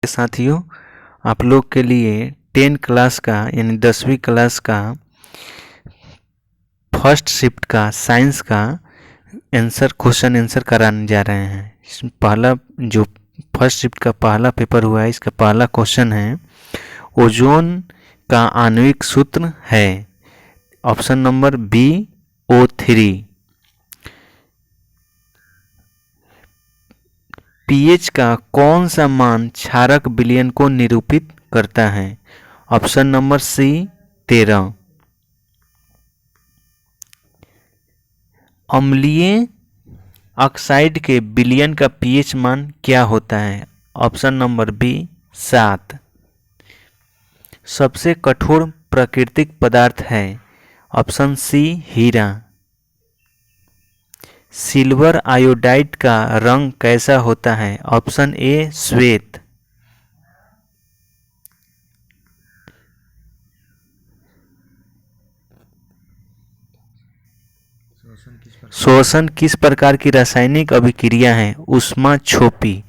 के साथियों, आप लोग के लिए 10 क्लास का यानी 10वीं क्लास का फर्स्ट शिफ्ट का साइंस का क्वेश्चन आंसर कराने जा रहे हैं। पहला जो फर्स्ट शिफ्ट का पहला पेपर हुआ है, इसका पहला क्वेश्चन है ओजोन का आणविक सूत्र है। Option number B O3। PH का कौन सा मान क्षारक विलयन को निरूपित करता है? Option number C 13। अम्लीय ऑक्साइड के विलयन का पीएच मान क्या होता है? Option number B 7। सबसे कठोर प्राकृतिक पदार्थ है? ऑप्शन सी हीरा। सिल्वर आयोडाइड का रंग कैसा होता है? ऑप्शन ए श्वेत। शोषण किस प्रकार की रासायनिक अभिक्रिया है? ऊष्माक्षेपी।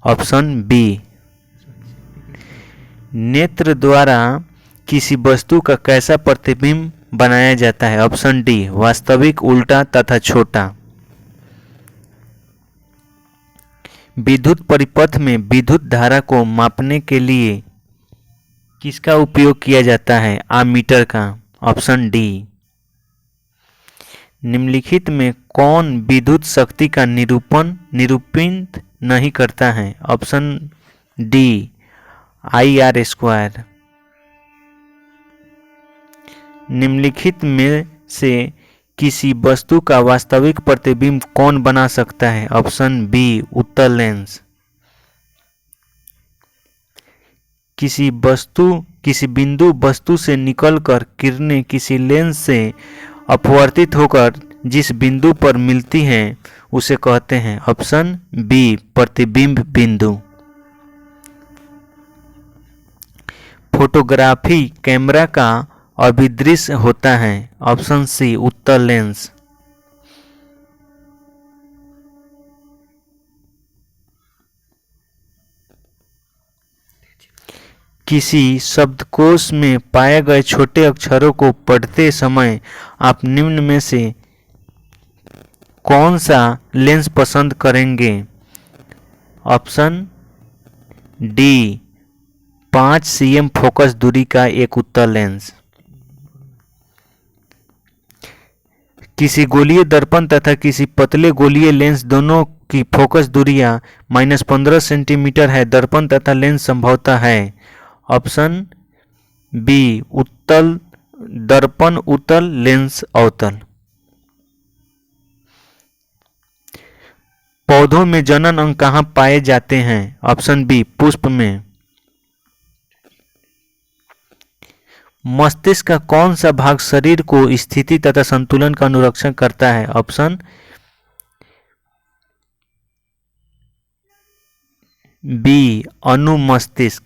Option B. नेत्र द्वारा किसी वस्तु का कैसा प्रतिबिंब बनाया जाता है? ऑप्शन डी वास्तविक, उल्टा तथा छोटा। विद्युत परिपथ में विद्युत धारा को मापने के लिए किसका उपयोग किया जाता है? आमीटर का। Option D. निम्नलिखित में कौन विद्युत शक्ति का निरूपित नहीं करता है? Option D IR²। निम्नलिखित में से किसी वस्तु का वास्तविक प्रतिबिंब कौन बना सकता है? ऑप्शन बी उत्तल लेंस। किसी बिंदु वस्तु से निकलकर किरणें किसी लेंस से अपवर्तित होकर जिस बिंदु पर मिलती हैं उसे कहते हैं? ऑप्शन बी प्रतिबिंब बिंदु। फोटोग्राफी कैमरा का अभिदृश्य होता है? ऑप्शन सी उत्तल लेंस। किसी शब्दकोश में पाए गए छोटे अक्षरों को पढ़ते समय आप निम्न में से कौन सा लेंस पसंद करेंगे? ऑप्शन डी 5 cm फोकस दूरी का एक उत्तल लेंस। किसी गोलीय दर्पण तथा किसी पतले गोलीय लेंस दोनों की फोकस दूरियां -15 सेंटीमीटर है। दर्पण तथा लेंस संभवतः है? ऑप्शन बी उत्तल दर्पण उत्तल लेंस अवतल। पौधों में जनन अंग कहाँ पाए जाते हैं? ऑप्शन बी पुष्प में। मस्तिष्क का कौन सा भाग शरीर को स्थिति तथा संतुलन का अनुरक्षण करता है? ऑप्शन बी अनुमस्तिष्क।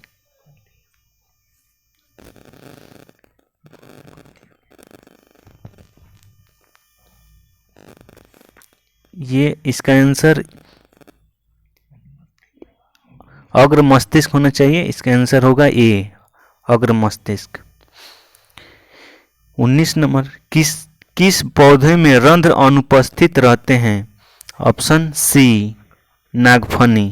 ये इसका आंसर अग्र मस्तिष्क होना चाहिए। इसका आंसर होगा ए अग्र मस्तिष्क। 19 नंबर किस पौधे में रंध्र अनुपस्थित रहते हैं? ऑप्शन सी नागफनी।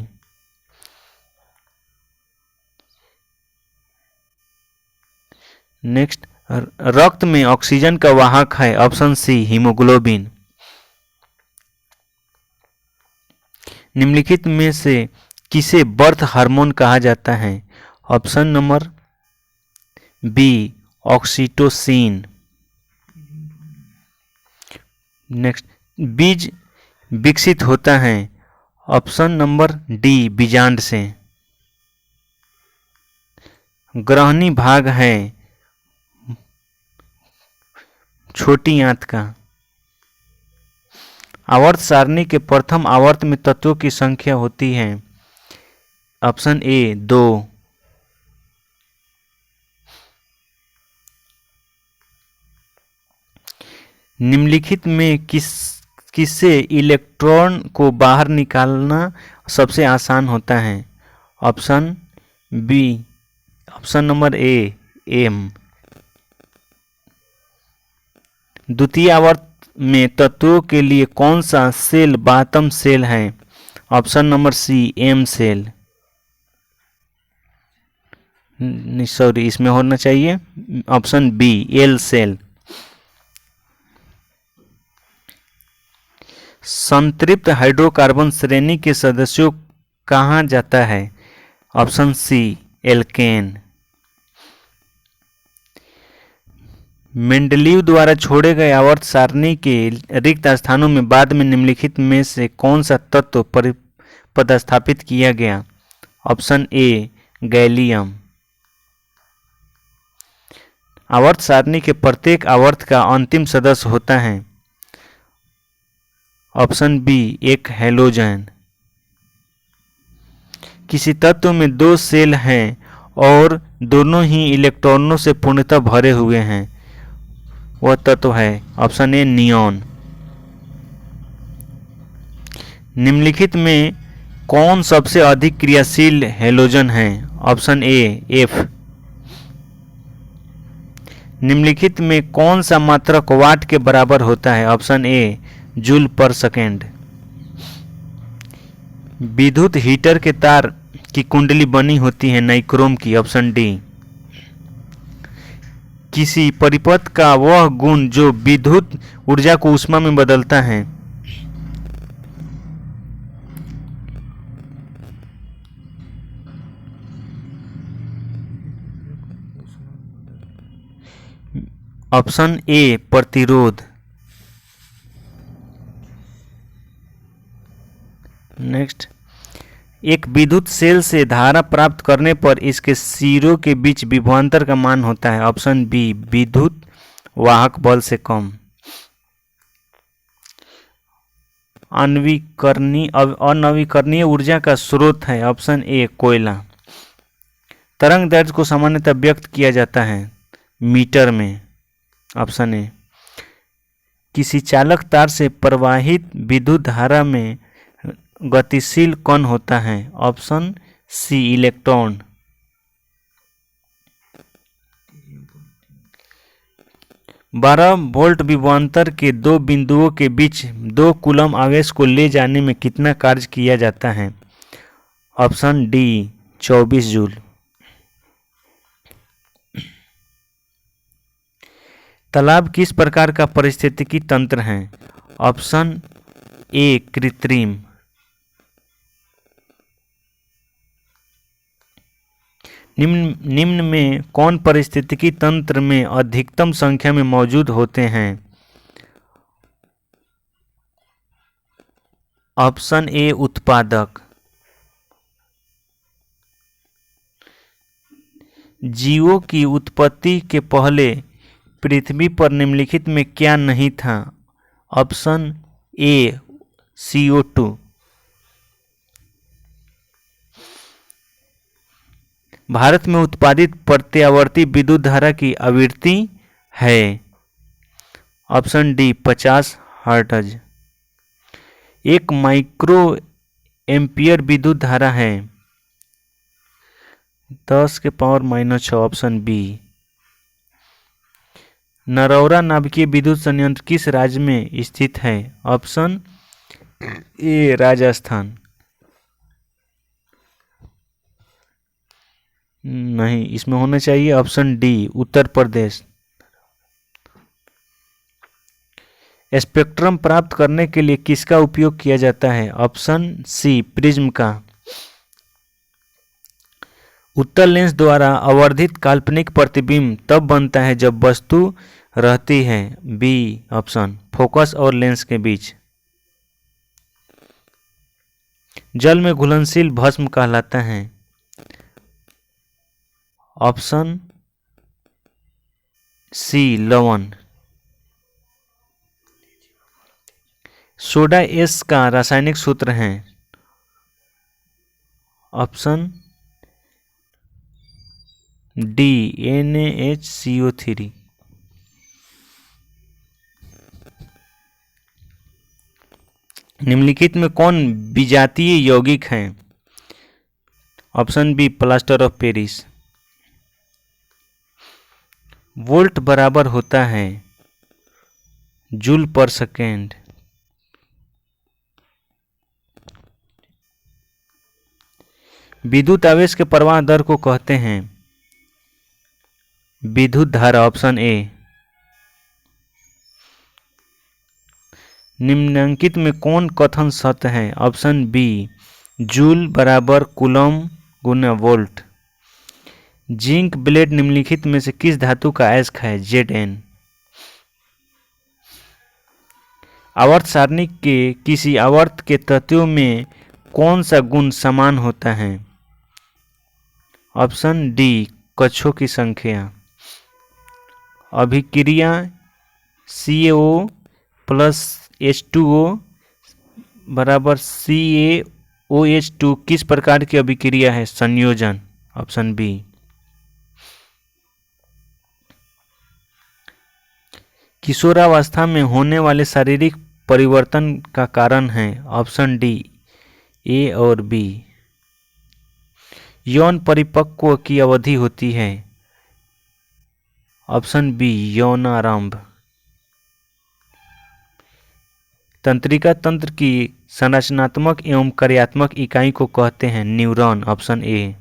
नेक्स्ट रक्त में ऑक्सीजन का वाहक है? Option C haemoglobin. निम्नलिखित में से किसे बर्थ हार्मोन कहा जाता है? Option number B oxytocin. Next बीज विकसित होता है? ऑप्शन नंबर डी बीजांड से। ग्रहणी भाग है छोटी आंत का। आवर्त सारणी के प्रथम आवर्त में तत्वों की संख्या होती है? Option A 2। निम्नलिखित में किससे इलेक्ट्रॉन को बाहर निकालना सबसे आसान होता है? Option B option number A M. द्वितीय आवर्त में तत्वों के लिए कौन सा सेल बातम सेल है? Option number C M cell. Sorry, इसमें होना चाहिए ऑप्शन बी एल सेल। संतृप्त हाइड्रोकार्बन श्रेणी के सदस्यों कहा जाता है? ऑप्शन सी एल्केन। मेंडलीव द्वारा छोड़े गए आवर्त सारणी के रिक्त स्थानों में बाद में निम्नलिखित में से कौन सा तत्व पदस्थापित किया गया? Option A gallium. आवर्त सारणी के प्रत्येक आवर्त का अंतिम सदस्य होता है? ऑप्शन बी एक हैलोजन। किसी तत्व में दो सेल हैं और दोनों ही इलेक्ट्रॉनों से पूर्णतः भरे हुए हैं, वह तत्व है ऑप्शन ए नियॉन। निम्नलिखित में कौन सबसे अधिक क्रियाशील हैलोजन है? Option A F. निम्नलिखित में कौन सा मात्रक वाट के बराबर होता है? ऑप्शन ए जूल पर सेकेंड। विद्युत हीटर के तार की कुंडली बनी होती है नाइक्रोम की? Option D. किसी परिपथ का वह गुण जो विद्युत ऊर्जा को ऊष्मा में बदलता है? ऑप्शन ए प्रतिरोध। नेक्स्ट, एक विद्युत सेल से धारा प्राप्त करने पर इसके सिरों के बीच विभवांतर का मान होता है? ऑप्शन बी विद्युत वाहक बल से कम। अनवीकरणीय ऊर्जा का स्रोत है? ऑप्शन ए कोयला। तरंग दैर्ध्य को सामान्यतः व्यक्त किया जाता है मीटर में? Option A. किसी चालक तार से प्रवाहित विद्युत धारा में गतिशील कण होता है? Option C electron. बारह वोल्ट विभवांतर के दो बिंदुओं के बीच 2 कूलम आवेश को ले जाने में कितना कार्य किया जाता है? Option D 24 joule. तालाब किस प्रकार का पारिस्थितिकी तंत्र है? ऑप्शन ए कृत्रिम। निम्न में कौन पारिस्थितिकी तंत्र में अधिकतम संख्या में मौजूद होते हैं? ऑप्शन ए उत्पादक। जीवों की उत्पत्ति के पहले पृथ्वी पर निम्नलिखित में क्या नहीं था? Option A CO2। भारत में उत्पादित प्रत्यावर्ती विद्युत धारा की आवृत्ति है? Option D 50 hertz. एक माइक्रो एम्पियर विद्युत धारा है? 10⁻⁻6। Option B. नरौरा नाभिकीय विद्युत संयंत्र किस राज्य में स्थित है? Option A Rajasthan. नहीं, इसमें होना चाहिए option D Uttar Pradesh. Spectrum प्राप्त करने के लिए किसका उपयोग किया जाता है? ऑप्शन सी प्रिज्म का। उत्तल लेंस द्वारा आवर्धित काल्पनिक प्रतिबिंब तब बनता है जब वस्तु रहती है? बी ऑप्शन फोकस और लेंस के बीच। जल में घुलनशील भस्म कहलाता है? ऑप्शन सी लवण। सोडा एस का रासायनिक सूत्र है? Option D NaHCO3। निम्नलिखित में कौन विजातीय यौगिक है? Option B plaster of Paris. Volt बराबर होता है जूल पर सेकेंड। विद्युत आवेश के प्रवाह दर को कहते हैं विद्युत धारा। Option A. निम्नलिखित में कौन कथन सत्य है? ऑप्शन बी जूल बराबर कूलम गुना वोल्ट। जिंक ब्लेड निम्नलिखित में से किस धातु का अयस्क है? Zn। आवर्त सारणी के किसी आवर्त के तत्वों में कौन सा गुण समान होता है? ऑप्शन डी कक्षों की संख्या। अभिक्रिया CaO प्लस H2O बराबर CaOH2 किस प्रकार की अभिक्रिया है? संयोजन। Option B. किशोरावस्था में होने वाले शारीरिक परिवर्तन का कारण है? ऑप्शन डी ए और बी। यौन परिपक्व की अवधि होती है? ऑप्शन बी यौनारंभ। तंत्रिका तंत्र की संरचनात्मक एवं कार्यात्मक इकाई को कहते हैं न्यूरॉन। Option A.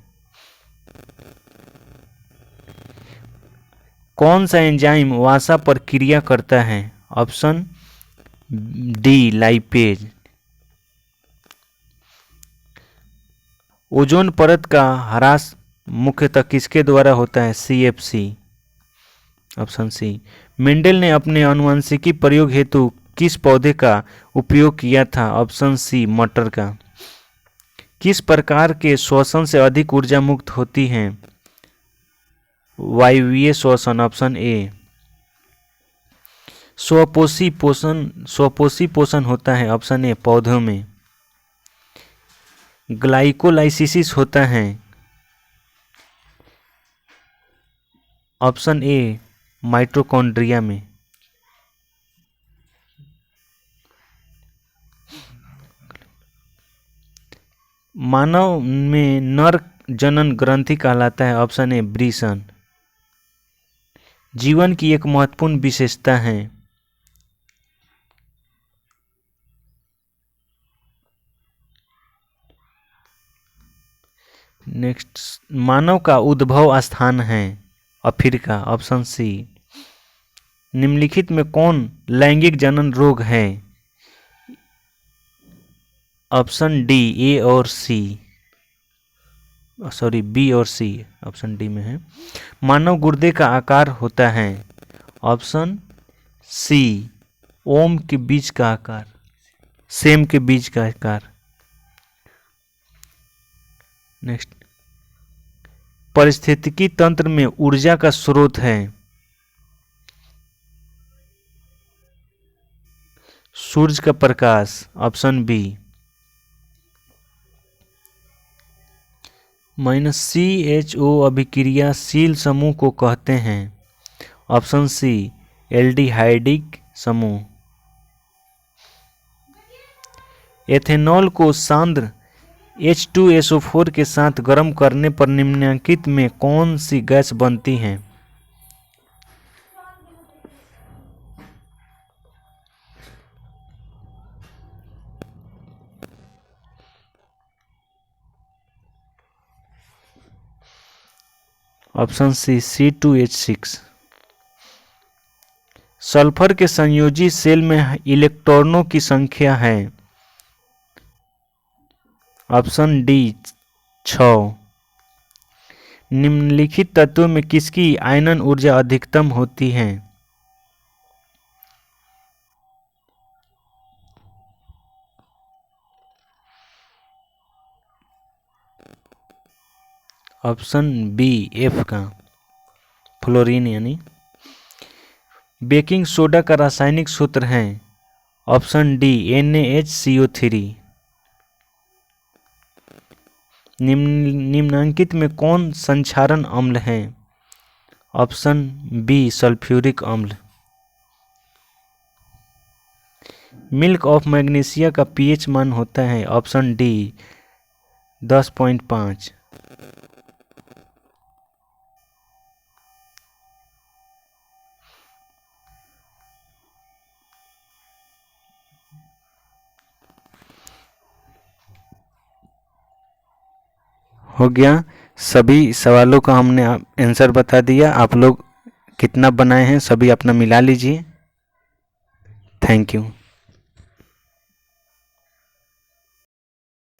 कौन सा एंजाइम वसा पर क्रिया करता है? Option D lipase. ओजोन परत का ह्रास मुख्यतः किसके द्वारा होता है? CFC। Option C. मेंडल ने अपने आनुवंशिकी प्रयोग हेतु किस पौधे का उपयोग किया था? ऑप्शन सी मटर का। किस प्रकार के श्वसन से अधिक ऊर्जा मुक्त होती है? वायवीय श्वसन। Option A. स्वपोषी पोषण होता है? ऑप्शन ए पौधों में। ग्लाइकोलाइसिस होता है? ऑप्शन ए माइटोकॉन्ड्रिया में। मानव में नर जनन ग्रंथि कहलाता है? ऑप्शन ए वृषण। जीवन की एक महत्वपूर्ण विशेषता है? नेक्स्ट, मानव का उद्भव स्थान है? अफ्रीका। Option C. निम्नलिखित में कौन लैंगिक जनन रोग है? ऑप्शन डी ए और सी, सॉरी बी और सी ऑप्शन डी में है। मानव गुर्दे का आकार होता है? ऑप्शन सी ओम के बीज का आकार, सेम के बीज का आकार। नेक्स्ट, पारिस्थितिकी तंत्र में ऊर्जा का स्रोत है? सूरज का प्रकाश। Option B. -CHO अभिक्रियाशील समूह को कहते हैं? ऑप्शन सी एल्डिहाइडिक समूह। एथेनॉल को सांद्र H2SO4 के साथ गर्म करने पर निम्नलिखित में कौन सी गैस बनती है? ऑप्शन सी C2H6। सल्फर के संयोजी सेल में इलेक्ट्रॉनों की संख्या है? Option D 6। निम्नलिखित तत्वों में किसकी आयनन ऊर्जा अधिकतम होती है? ऑप्शन बी F का, फ्लोरीन यानी। बेकिंग सोडा का रासायनिक सूत्र है? Option D NaHCO3। निम्नलिखित में कौन संक्षारण अम्ल है? ऑप्शन बी सल्फ्यूरिक अम्ल। मिल्क ऑफ मैग्नीशिया का pH मान होता है? Option D 10.5। हो गया। सभी सवालों का हमने आंसर बता दिया। आप लोग कितना बनाए हैं सभी अपना मिला लीजिए। Thank you.